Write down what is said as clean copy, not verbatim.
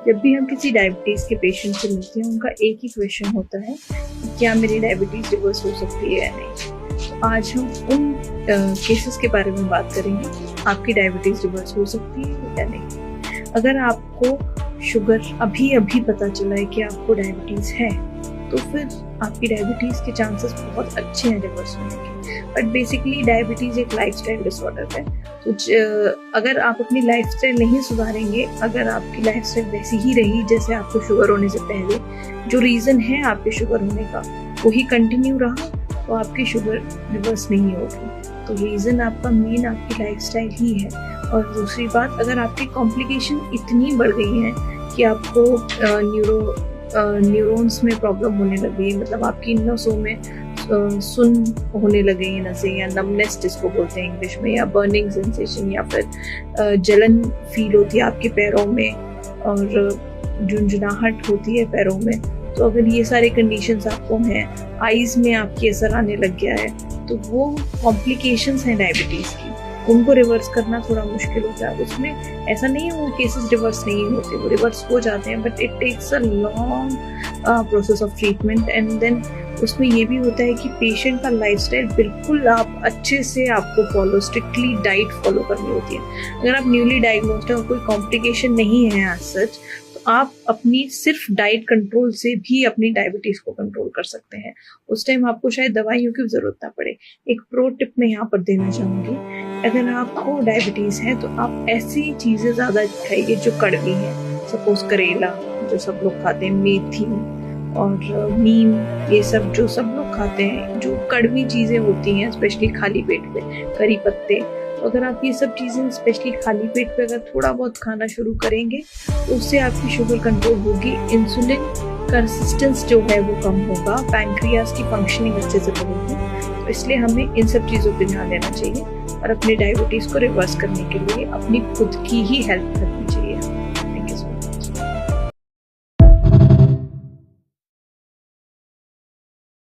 जब भी हम किसी डायबिटीज़ के पेशेंट से मिलते हैं, उनका एक ही क्वेश्चन होता है कि क्या मेरी डायबिटीज़ रिवर्स हो सकती है या नहीं। तो आज हम उन केसेस के बारे में बात करेंगे, आपकी डायबिटीज़ रिवर्स हो सकती है या नहीं। अगर आपको शुगर अभी पता चला है कि आपको डायबिटीज़ है, तो फिर आपकी डायबिटीज़ के चांसेस बहुत अच्छे हैं रिवर्स होने के। बट बेसिकली डायबिटीज़ एक लाइफस्टाइल डिसऑर्डर है। तो अगर आप अपनी लाइफस्टाइल नहीं सुधारेंगे, अगर आपकी लाइफस्टाइल वैसी ही रही जैसे आपको शुगर होने से पहले, जो रीज़न है आपके शुगर होने का वही कंटिन्यू रहा, तो आपकी शुगर रिवर्स नहीं होगी। तो रीज़न आपका मेन आपकी लाइफस्टाइल ही है। और दूसरी बात, अगर आपकी कॉम्प्लिकेशन इतनी बढ़ गई हैं कि आपको न्यूरॉन्स में प्रॉब्लम होने लग गई, मतलब आपकी नसों में सुन होने लगे हैं नसें, या नमनेस जिसको बोलते हैं इंग्लिश में, या बर्निंग सेंसेशन, या फिर जलन फील होती है आपके पैरों में और झुंझुनाहट होती है पैरों में। तो अगर ये सारे कंडीशंस आपको हैं, आईज में आपकी असर आने लग गया है, तो वो कॉम्प्लिकेशंस हैं डायबिटीज़ की। उनको रिवर्स करना थोड़ा मुश्किल होता है। उसमें ऐसा नहीं है वो केसेस रिवर्स नहीं होते, वो रिवर्स हो जाते हैं, but it takes a long process of treatment. And then उसमें ये भी होता है कि पेशेंट का लाइफस्टाइल बिल्कुल आप अच्छे से आपको फॉलो, स्ट्रिक्टली डाइट फॉलो करनी होती है। अगर आप न्यूली डायग्नोस्ड है और कोई कॉम्प्लिकेशन नहीं है एज सच, तो आप अपनी सिर्फ डाइट कंट्रोल से भी अपनी डायबिटीज़ को कंट्रोल कर सकते हैं। उस टाइम आपको शायद दवाइयों की ज़रूरत ना पड़े। एक प्रो टिप मैं यहाँ पर देना चाहूँगी, अगर आपको डायबिटीज़ है तो आप ऐसी चीज़ें ज़्यादा खाइए जो कड़वी हैं। सपोज करेला जो सब लोग खाते हैं, मेथी और नीम, ये सब जो सब लोग खाते हैं, जो कड़वी चीज़ें होती हैं स्पेशली खाली पेट पे, करी पत्ते। तो अगर आप ये सब चीज़ें स्पेशली खाली पेट पे अगर थोड़ा बहुत खाना शुरू करेंगे, तो उससे आपकी शुगर कंट्रोल होगी, इंसुलिन का रेजिस्टेंस जो है वो कम होगा, पैंक्रियाज की फंक्शनिंग अच्छे से बढ़ेगी। तो इसलिए हमें इन सब चीज़ों पर ध्यान देना चाहिए और अपनी डायबिटीज़ को रिवर्स करने के लिए अपनी खुद की ही हेल्प करनी